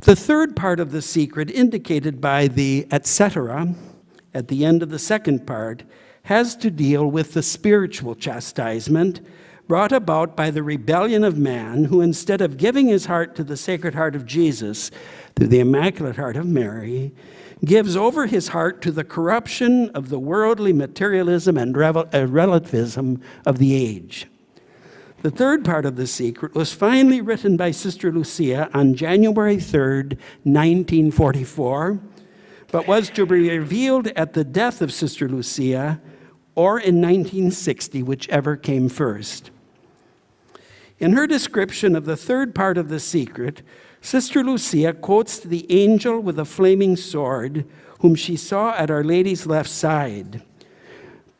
The third part of the secret, indicated by the etc. at the end of the second part, has to deal with the spiritual chastisement brought about by the rebellion of man, who instead of giving his heart to the Sacred Heart of Jesus through the Immaculate Heart of Mary, gives over his heart to the corruption of the worldly materialism and relativism of the age. The third part of the secret was finally written by Sister Lucia on January 3rd, 1944, but was to be revealed at the death of Sister Lucia or in 1960, whichever came first. In her description of the third part of the secret, Sister Lucia quotes the angel with a flaming sword, whom she saw at Our Lady's left side.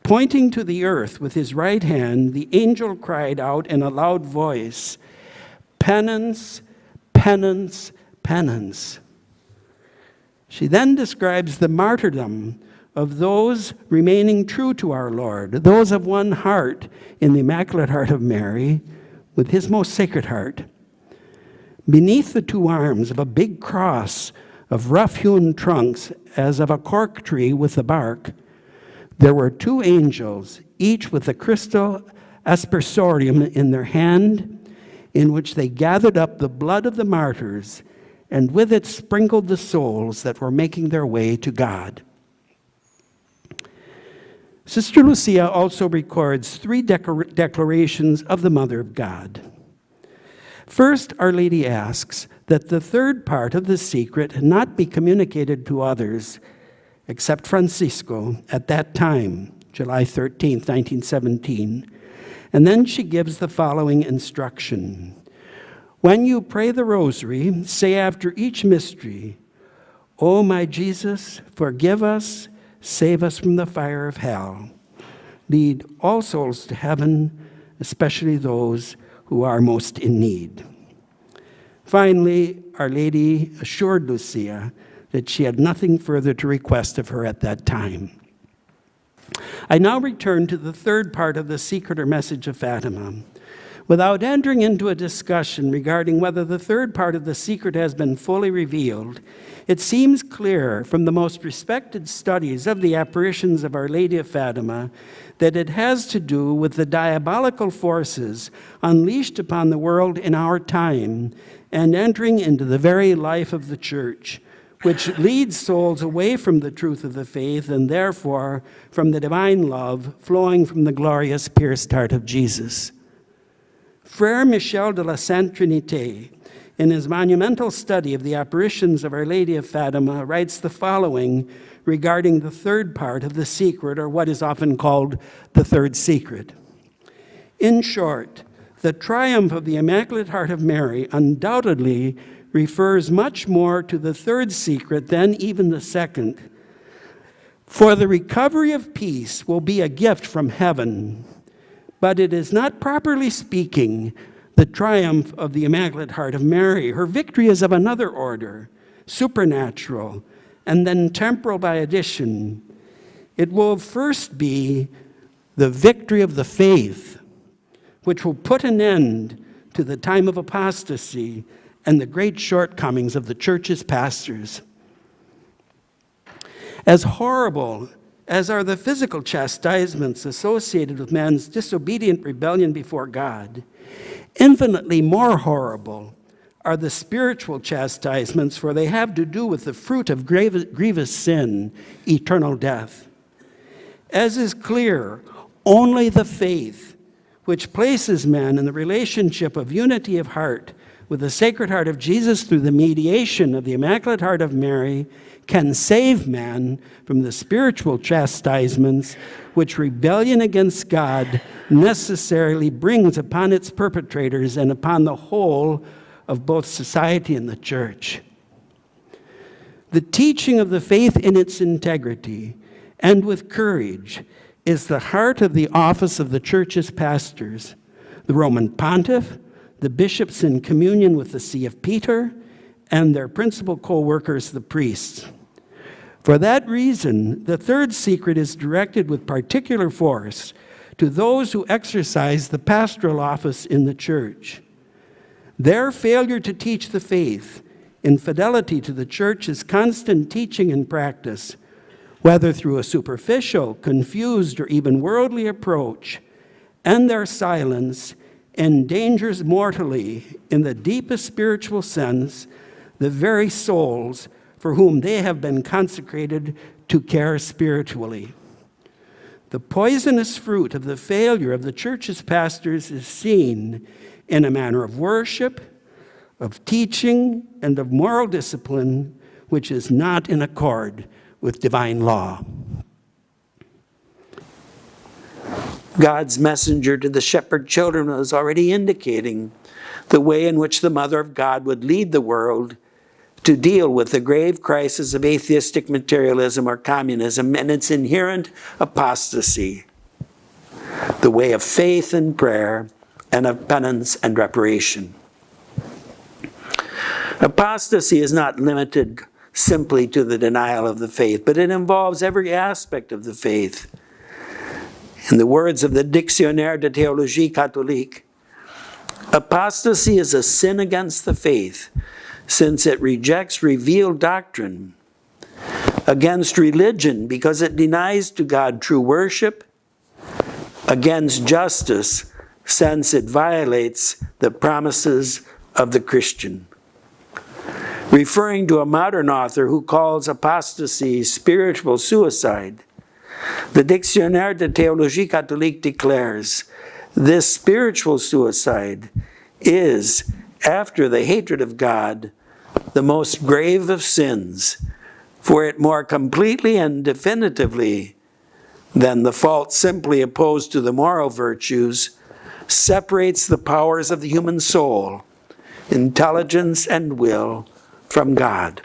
Pointing to the earth with his right hand, the angel cried out in a loud voice, "Penance, penance, penance." She then describes the martyrdom of those remaining true to our Lord, those of one heart in the Immaculate Heart of Mary, with his most sacred heart. Beneath the two arms of a big cross of rough-hewn trunks, as of a cork tree with the bark, there were two angels, each with a crystal aspersorium in their hand, in which they gathered up the blood of the martyrs, and with it sprinkled the souls that were making their way to God. Sister Lucia also records three declarations of the Mother of God. First, Our Lady asks that the third part of the secret not be communicated to others, except Francisco, at that time, July 13th, 1917. And then she gives the following instruction. When you pray the rosary, say after each mystery, "O my Jesus, forgive us, save us from the fire of hell. Lead all souls to heaven, especially those who are most in need." Finally, Our Lady assured Lucia that she had nothing further to request of her at that time. I now return to the third part of the secret or message of Fatima. Without entering into a discussion regarding whether the third part of the secret has been fully revealed, it seems clear from the most respected studies of the apparitions of Our Lady of Fatima that it has to do with the diabolical forces unleashed upon the world in our time and entering into the very life of the Church, which leads souls away from the truth of the faith and therefore from the divine love flowing from the glorious pierced heart of Jesus. Frère Michel de la Sainte Trinité, in his monumental study of the apparitions of Our Lady of Fatima, writes the following regarding the third part of the secret, or what is often called the third secret. In short, the triumph of the Immaculate Heart of Mary undoubtedly refers much more to the third secret than even the second. For the recovery of peace will be a gift from heaven, but it is not, properly speaking, the triumph of the Immaculate Heart of Mary. Her victory is of another order, supernatural, and then temporal by addition. It will first be the victory of the faith, which will put an end to the time of apostasy and the great shortcomings of the Church's pastors. As horrible as are the physical chastisements associated with man's disobedient rebellion before God, infinitely more horrible are the spiritual chastisements, for they have to do with the fruit of grievous sin, eternal death. As is clear, only the faith, which places man in the relationship of unity of heart with the Sacred Heart of Jesus through the mediation of the Immaculate Heart of Mary, can save man from the spiritual chastisements which rebellion against God necessarily brings upon its perpetrators and upon the whole of both society and the Church. The teaching of the faith in its integrity and with courage is the heart of the office of the Church's pastors, the Roman Pontiff, the bishops in communion with the See of Peter, and their principal co-workers, the priests. For that reason, the third secret is directed with particular force to those who exercise the pastoral office in the Church. Their failure to teach the faith in fidelity to the Church's constant teaching and practice, whether through a superficial, confused, or even worldly approach, and their silence endangers mortally, in the deepest spiritual sense, the very souls for whom they have been consecrated to care spiritually. The poisonous fruit of the failure of the Church's pastors is seen in a manner of worship, of teaching, and of moral discipline which is not in accord with divine law. God's messenger to the shepherd children was already indicating the way in which the Mother of God would lead the world to deal with the grave crisis of atheistic materialism or communism and its inherent apostasy, the way of faith and prayer and of penance and reparation. Apostasy is not limited simply to the denial of the faith, but it involves every aspect of the faith. In the words of the Dictionnaire de Théologie Catholique, apostasy is a sin against the faith, since it rejects revealed doctrine, against religion because it denies to God true worship, against justice since it violates the promises of the Christian. Referring to a modern author who calls apostasy spiritual suicide, the Dictionnaire de Théologie Catholique declares, this spiritual suicide is, after the hatred of God, the most grave of sins, for it more completely and definitively than the fault simply opposed to the moral virtues separates the powers of the human soul, intelligence and will from God.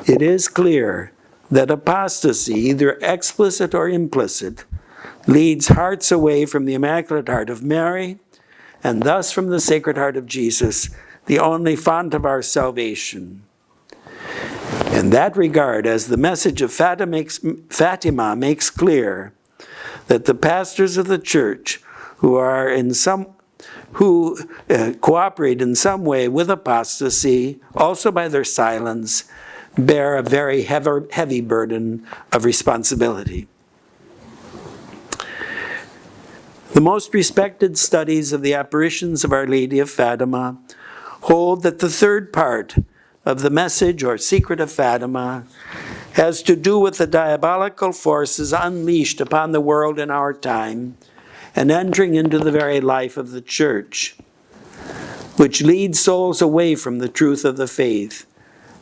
It is clear that apostasy, either explicit or implicit, leads hearts away from the Immaculate Heart of Mary, and thus from the Sacred Heart of Jesus, the only font of our salvation. In that regard, as the message of Fatima makes clear, that the pastors of the Church who cooperate in some way with apostasy, also by their silence, bear a very heavy burden of responsibility. The most respected studies of the apparitions of Our Lady of Fatima hold that the third part of the message or secret of Fatima has to do with the diabolical forces unleashed upon the world in our time and entering into the very life of the Church, which leads souls away from the truth of the faith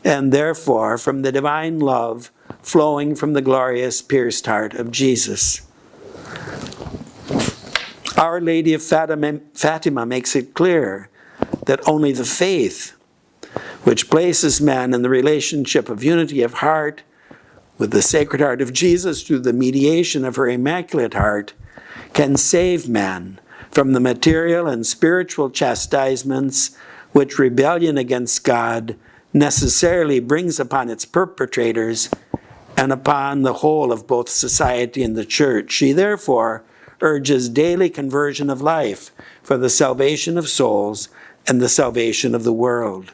and therefore from the divine love flowing from the glorious pierced heart of Jesus. Our Lady of Fatima makes it clear that only the faith, which places man in the relationship of unity of heart with the Sacred Heart of Jesus through the mediation of her Immaculate Heart, can save man from the material and spiritual chastisements which rebellion against God necessarily brings upon its perpetrators and upon the whole of both society and the Church. She therefore urges daily conversion of life for the salvation of souls and the salvation of the world.